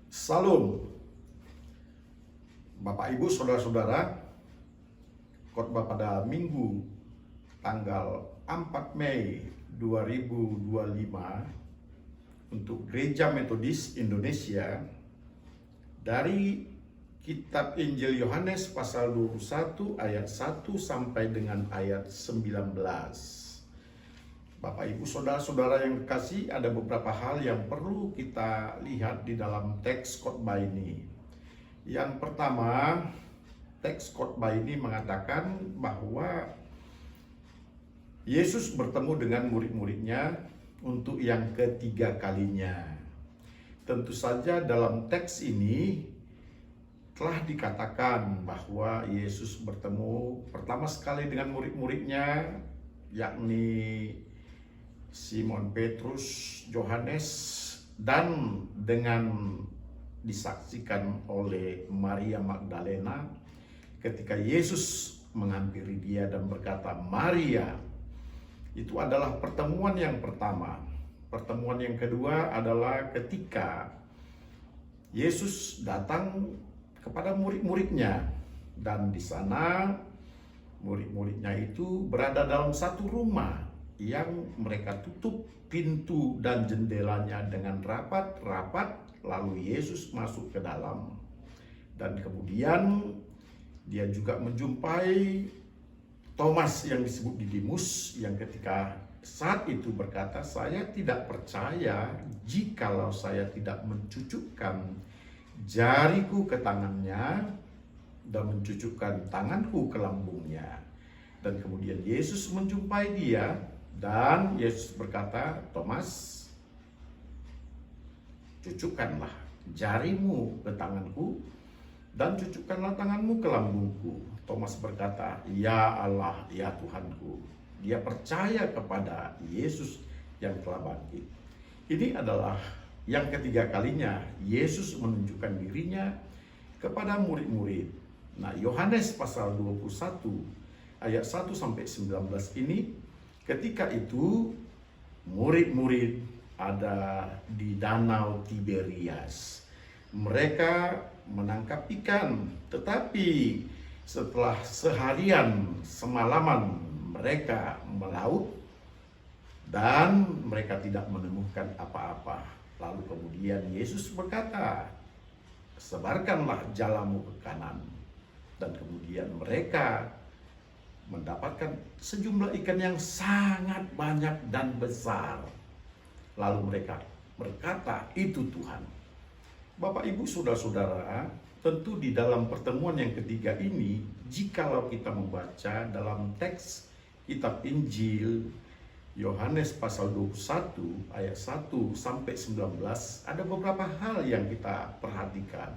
Salam, Bapak Ibu, Saudara-saudara. Khotbah pada Minggu tanggal 4 Mei 2025 untuk Gereja Metodis Indonesia dari Kitab Injil Yohanes pasal 21 ayat 1 sampai dengan ayat 19. Bapak Ibu Saudara-saudara yang kekasih, ada beberapa hal yang perlu kita lihat di dalam teks khotbah ini. Yang pertama, teks khotbah ini mengatakan bahwa Yesus bertemu dengan murid-muridnya untuk yang ketiga kalinya. Tentu saja dalam teks ini telah dikatakan bahwa Yesus bertemu pertama sekali dengan murid-muridnya, yakni Simon Petrus, Yohanes, dan dengan disaksikan oleh Maria Magdalena ketika Yesus menghampiri dia dan berkata, "Maria." Itu adalah pertemuan yang pertama. Pertemuan yang kedua adalah ketika Yesus datang kepada murid-muridnya, dan di sana murid-muridnya itu berada dalam satu rumah yang mereka tutup pintu dan jendelanya dengan rapat-rapat. Lalu Yesus masuk ke dalam, dan kemudian dia juga menjumpai Thomas yang disebut Didimus, yang ketika saat itu berkata, "Saya tidak percaya jikalau saya tidak mencucukkan jariku ke tangannya dan mencucukkan tanganku ke lambungnya." Dan kemudian Yesus menjumpai dia, dan Yesus berkata, "Thomas, cucukkanlah jarimu ke tanganku dan cucukkanlah tanganmu ke lambungku." Thomas berkata, "Ya Allah, ya Tuhanku." Dia percaya kepada Yesus yang telah bangkit. Ini adalah yang ketiga kalinya Yesus menunjukkan dirinya kepada murid-murid. Nah, Yohanes pasal 21 ayat 1 sampai 19 ini, ketika itu murid-murid ada di Danau Tiberias. Mereka menangkap ikan, tetapi setelah seharian semalaman mereka melaut dan mereka tidak menemukan apa-apa. Lalu kemudian Yesus berkata, "Sebarkanlah jalamu ke kanan." Dan kemudian mereka mendapatkan sejumlah ikan yang sangat banyak dan besar. Lalu mereka berkata, "Itu Tuhan." Bapak Ibu Saudara-saudara, tentu di dalam pertemuan yang ketiga ini, jikalau kita membaca dalam teks kitab Injil Yohanes pasal 21 ayat 1 sampai 19, ada beberapa hal yang kita perhatikan.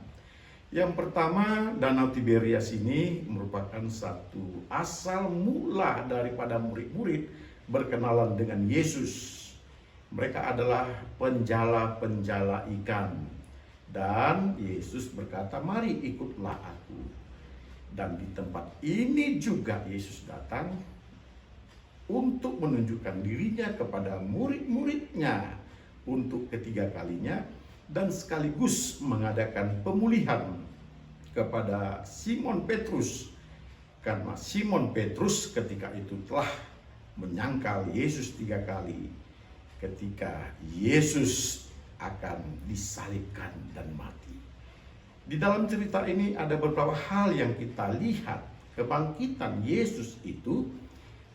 Yang pertama, Danau Tiberias ini merupakan satu asal mula daripada murid-murid berkenalan dengan Yesus. Mereka adalah penjala-penjala ikan. Dan Yesus berkata, "Mari ikutlah aku." Dan di tempat ini juga Yesus datang untuk menunjukkan dirinya kepada murid-muridnya untuk ketiga kalinya, dan sekaligus mengadakan pemulihan kepada Simon Petrus, karena Simon Petrus ketika itu telah menyangkal Yesus 3 kali ketika Yesus akan disalibkan dan mati. Di dalam cerita ini ada beberapa hal yang kita lihat. Kebangkitan Yesus itu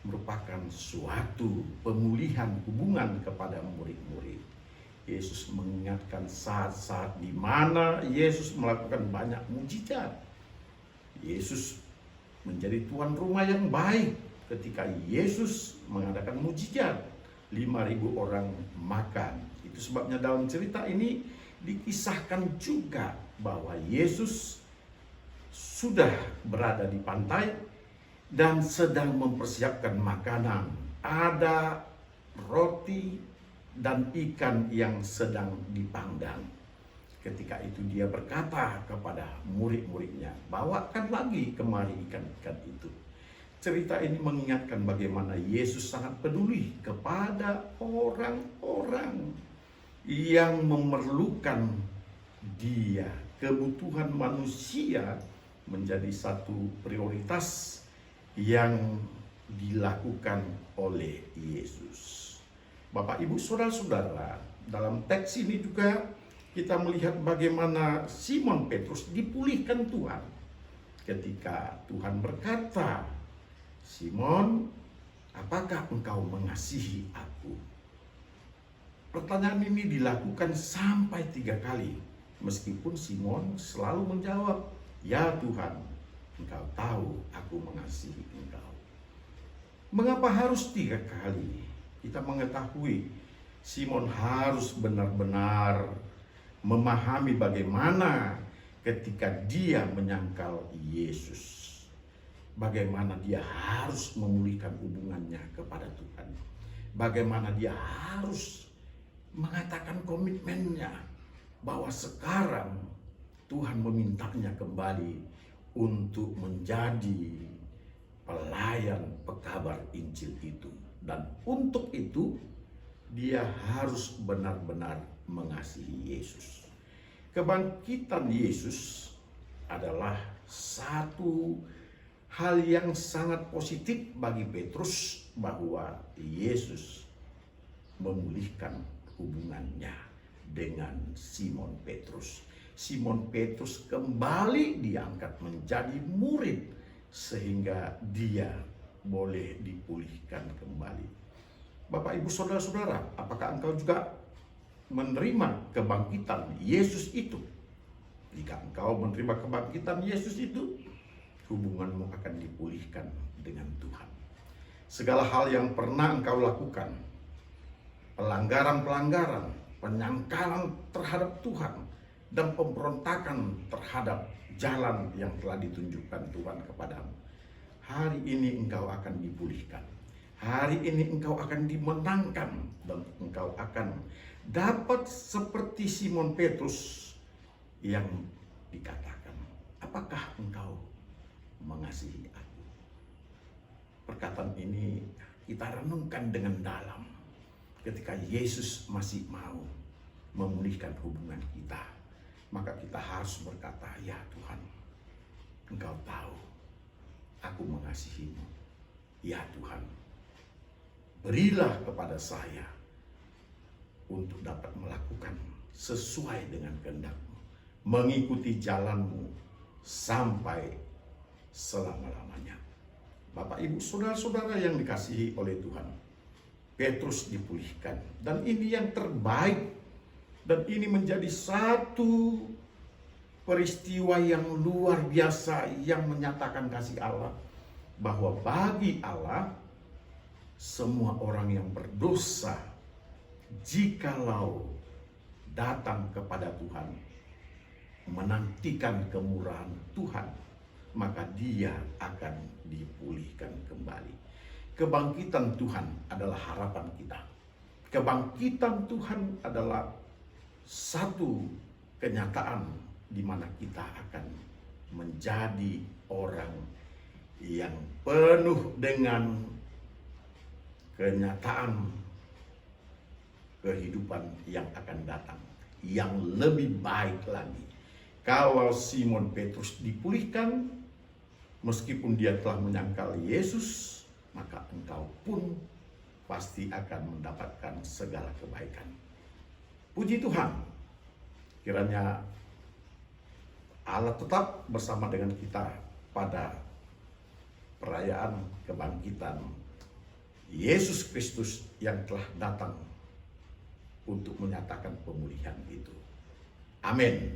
merupakan suatu pemulihan hubungan kepada murid-murid. Yesus mengingatkan saat-saat di mana Yesus melakukan banyak mujizat. Yesus menjadi tuan rumah yang baik ketika Yesus mengadakan mujizat. 5.000 orang makan. Itu sebabnya dalam cerita ini dikisahkan juga bahwa Yesus sudah berada di pantai dan sedang mempersiapkan makanan. Ada roti dan ikan yang sedang dipanggang. Ketika itu dia berkata kepada murid-muridnya, "Bawakan lagi kemari ikan-ikan itu." Cerita ini mengingatkan bagaimana Yesus sangat peduli kepada orang-orang yang memerlukan dia, kebutuhan manusia menjadi satu prioritas yang dilakukan oleh Yesus. Bapak, Ibu, saudara-saudara, dalam teks ini juga kita melihat bagaimana Simon Petrus dipulihkan Tuhan. Ketika Tuhan berkata, "Simon, apakah engkau mengasihi aku?" Pertanyaan ini dilakukan sampai 3 kali. Meskipun Simon selalu menjawab, "Ya Tuhan, engkau tahu aku mengasihi engkau." Mengapa harus 3 kali? Kita mengetahui Simon harus benar-benar memahami bagaimana ketika dia menyangkal Yesus. Bagaimana dia harus memulihkan hubungannya kepada Tuhan. Bagaimana dia harus mengatakan komitmennya bahwa sekarang Tuhan memintanya kembali untuk menjadi pelayan pekabar Injil itu. Dan untuk itu dia harus benar-benar mengasihi Yesus. Kebangkitan Yesus adalah satu hal yang sangat positif bagi Petrus, bahwa Yesus memulihkan hubungannya dengan Simon Petrus. Simon Petrus kembali diangkat menjadi murid sehingga dia boleh dipulihkan kembali. Bapak, Ibu, saudara-saudara, apakah engkau juga menerima kebangkitan Yesus itu? Jika engkau menerima kebangkitan Yesus itu, hubunganmu akan dipulihkan dengan Tuhan. Segala hal yang pernah engkau lakukan, pelanggaran-pelanggaran, penyangkalan terhadap Tuhan, dan pemberontakan terhadap jalan yang telah ditunjukkan Tuhan kepadamu, hari ini engkau akan dipulihkan. Hari ini engkau akan dimenangkan dan engkau akan dapat seperti Simon Petrus yang dikatakan, "Apakah engkau mengasihi aku?" Perkataan ini kita renungkan dengan dalam ketika Yesus masih mau memulihkan hubungan kita. Maka kita harus berkata, "Ya Tuhan, engkau tahu aku mengasihimu. Ya Tuhan, berilah kepada saya untuk dapat melakukan sesuai dengan kehendak-Mu, mengikuti jalan-Mu sampai selama-lamanya." Bapak, Ibu, saudara-saudara yang dikasihi oleh Tuhan, Petrus dipulihkan, dan ini yang terbaik, dan ini menjadi satu peristiwa yang luar biasa yang menyatakan kasih Allah, bahwa bagi Allah semua orang yang berdosa, jikalau datang kepada Tuhan, menantikan kemurahan Tuhan, maka dia akan dipulihkan kembali. Kebangkitan Tuhan adalah harapan kita. Kebangkitan Tuhan adalah satu kenyataan di mana kita akan menjadi orang yang penuh dengan kenyataan kehidupan yang akan datang, yang lebih baik lagi. Kalau Simon Petrus dipulihkan, meskipun dia telah menyangkal Yesus, maka engkau pun pasti akan mendapatkan segala kebaikan. Puji Tuhan, kiranya Allah tetap bersama dengan kita pada perayaan kebangkitan Yesus Kristus yang telah datang untuk menyatakan pemulihan itu. Amin.